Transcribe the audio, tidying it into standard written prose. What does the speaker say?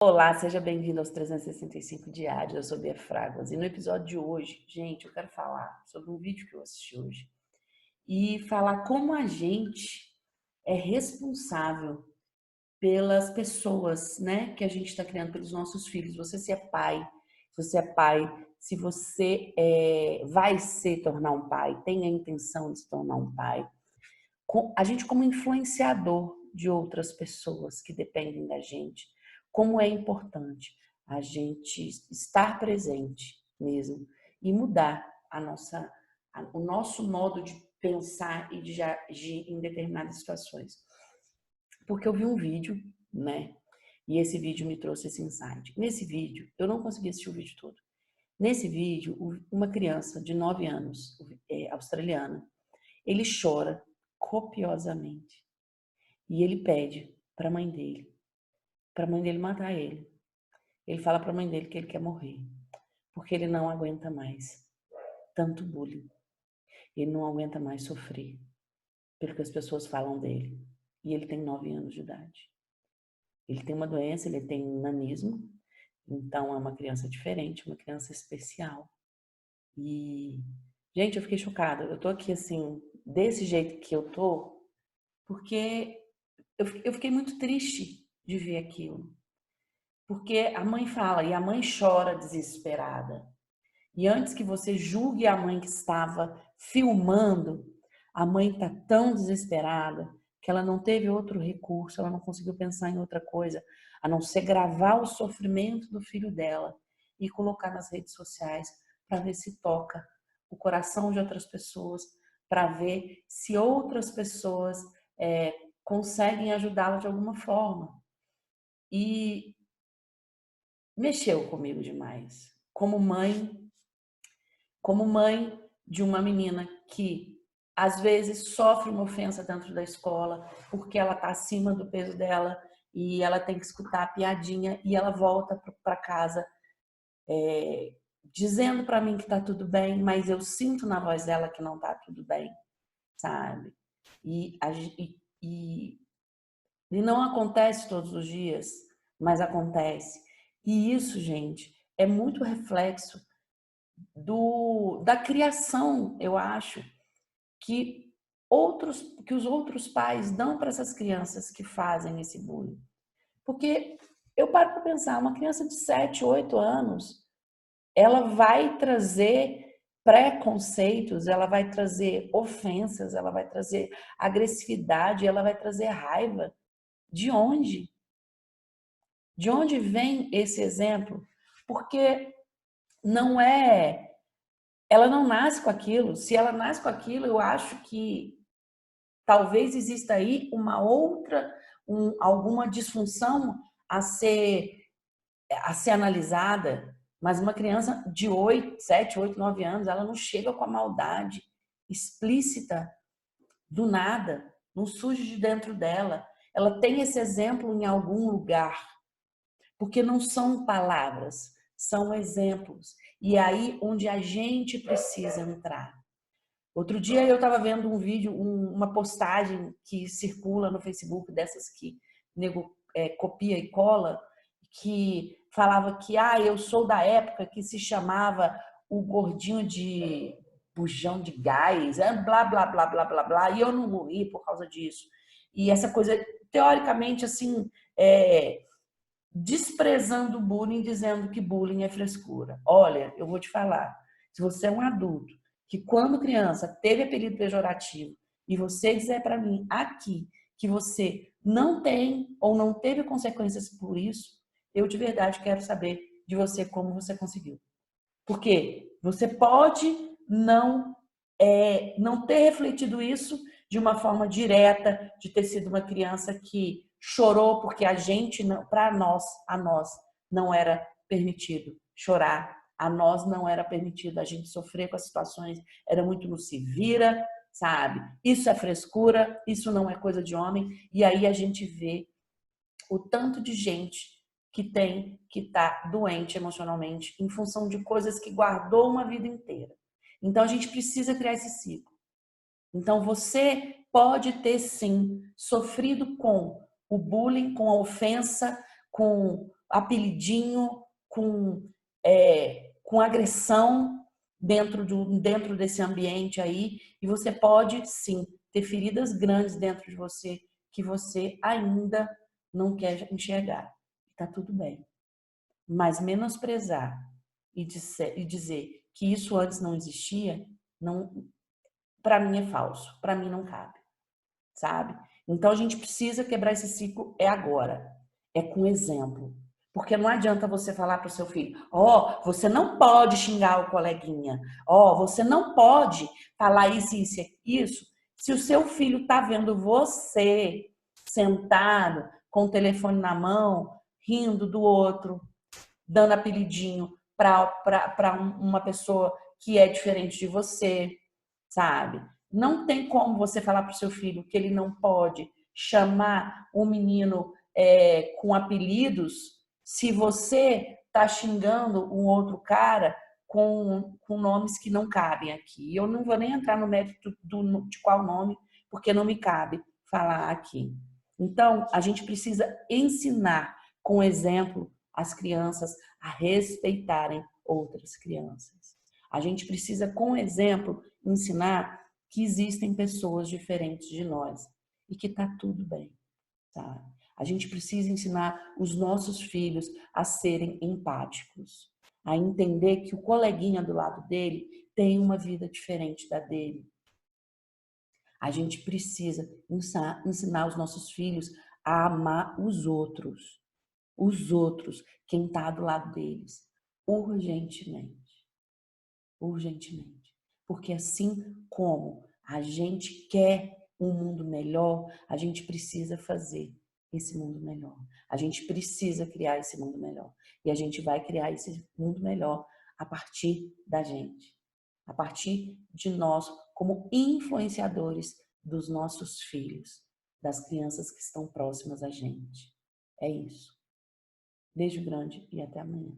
Olá, seja bem-vindo aos 365 Diários, eu sou Bia Fraguas. E no episódio de hoje, gente, eu quero falar sobre um vídeo que eu assisti hoje e falar como a gente é responsável pelas pessoas, né, que a gente está criando, pelos nossos filhos. Se você vai se tornar um pai, tem a intenção de se tornar um pai, a gente como influenciador de outras pessoas que dependem da gente, como é importante a gente estar presente mesmo e mudar o nosso modo de pensar e de agir em determinadas situações. Porque eu vi um vídeo, né? E esse vídeo me trouxe esse insight. Nesse vídeo, eu não consegui assistir o vídeo todo. Nesse vídeo, uma criança de 9 anos, australiana, ele chora copiosamente. E ele pede para a mãe dele matar ele. Ele fala para a mãe dele que ele quer morrer, porque ele não aguenta mais tanto bullying. Ele não aguenta mais sofrer pelo que as pessoas falam dele. E ele tem 9 anos de idade. Ele tem uma doença, ele tem nanismo, então é uma criança diferente, uma criança especial. E, gente, eu fiquei chocada. Eu tô aqui assim, desse jeito que eu tô, porque eu fiquei muito triste de ver aquilo. Porque a mãe fala e a mãe chora desesperada. E antes que você julgue a mãe que estava filmando, a mãe está tão desesperada que ela não teve outro recurso, ela não conseguiu pensar em outra coisa, a não ser gravar o sofrimento do filho dela e colocar nas redes sociais para ver se toca o coração de outras pessoas, para ver se outras pessoas conseguem ajudá-la de alguma forma. E mexeu comigo demais. Como mãe de uma menina que às vezes sofre uma ofensa dentro da escola porque ela está acima do peso dela e ela tem que escutar a piadinha e ela volta para casa dizendo para mim que está tudo bem, mas eu sinto na voz dela que não está tudo bem, sabe? E, e, e não acontece todos os dias, mas acontece. E isso, gente, é muito reflexo da criação, eu acho, que que os outros pais dão para essas crianças que fazem esse bullying. Porque eu paro para pensar, uma criança de 7, 8 anos, ela vai trazer preconceitos, ela vai trazer ofensas, ela vai trazer agressividade, ela vai trazer raiva. De onde? De onde vem esse exemplo? Porque não é ela não nasce com aquilo. Se ela nasce com aquilo, eu acho que talvez exista aí alguma disfunção a ser, a ser analisada. Mas uma criança de 8, 7, 8, 9 anos, ela não chega com a maldade explícita do nada, não surge de dentro dela. Ela tem esse exemplo em algum lugar, porque não são palavras, são exemplos. E é aí onde a gente precisa entrar. Outro dia eu estava vendo um vídeo, uma postagem que circula no Facebook, dessas que nego copia e cola, que falava que eu sou da época que se chamava o gordinho de bujão de gás, blá, blá, blá, blá, blá, blá, e eu não morri por causa disso. E essa coisa, teoricamente, assim, desprezando o bullying, dizendo que bullying é frescura. Olha, eu vou te falar, se você é um adulto que quando criança teve apelido pejorativo e você dizer para mim aqui que você não tem ou não teve consequências por isso, eu de verdade quero saber de você como você conseguiu. Porque você pode não ter refletido isso de uma forma direta, de ter sido uma criança que chorou porque a nós não era permitido chorar, a nós não era permitido a gente sofrer com as situações, era muito no se vira, sabe? Isso é frescura, isso não é coisa de homem, e aí a gente vê o tanto de gente que está doente emocionalmente em função de coisas que guardou uma vida inteira. Então a gente precisa criar esse ciclo. Então você pode ter sim sofrido com o bullying, com a ofensa, com apelidinho, com agressão dentro desse ambiente aí, e você pode, sim, ter feridas grandes dentro de você que você ainda não quer enxergar. Tá tudo bem. Mas menosprezar e dizer que isso antes não existia, não, para mim é falso, para mim não cabe, sabe? Então a gente precisa quebrar esse ciclo agora, com exemplo. Porque não adianta você falar para o seu filho, ó, você não pode xingar o coleguinha, ó, você não pode falar isso, isso, isso, se o seu filho está vendo você sentado com o telefone na mão, rindo do outro, dando apelidinho para uma pessoa que é diferente de você, sabe? Não tem como você falar para o seu filho que ele não pode chamar um menino com apelidos se você está xingando um outro cara com nomes que não cabem aqui. Eu não vou nem entrar no mérito de qual nome, porque não me cabe falar aqui. Então, a gente precisa ensinar com exemplo as crianças a respeitarem outras crianças. A gente precisa, com exemplo, ensinar que existem pessoas diferentes de nós e que tá tudo bem, tá? A gente precisa ensinar os nossos filhos a serem empáticos, a entender que o coleguinha do lado dele tem uma vida diferente da dele. A gente precisa ensinar os nossos filhos a amar os outros, quem está do lado deles, urgentemente. Urgentemente. Porque assim como a gente quer um mundo melhor, a gente precisa fazer esse mundo melhor. A gente precisa criar esse mundo melhor. E a gente vai criar esse mundo melhor a partir da gente. A partir de nós, como influenciadores dos nossos filhos, das crianças que estão próximas a gente. É isso. Beijo grande e até amanhã.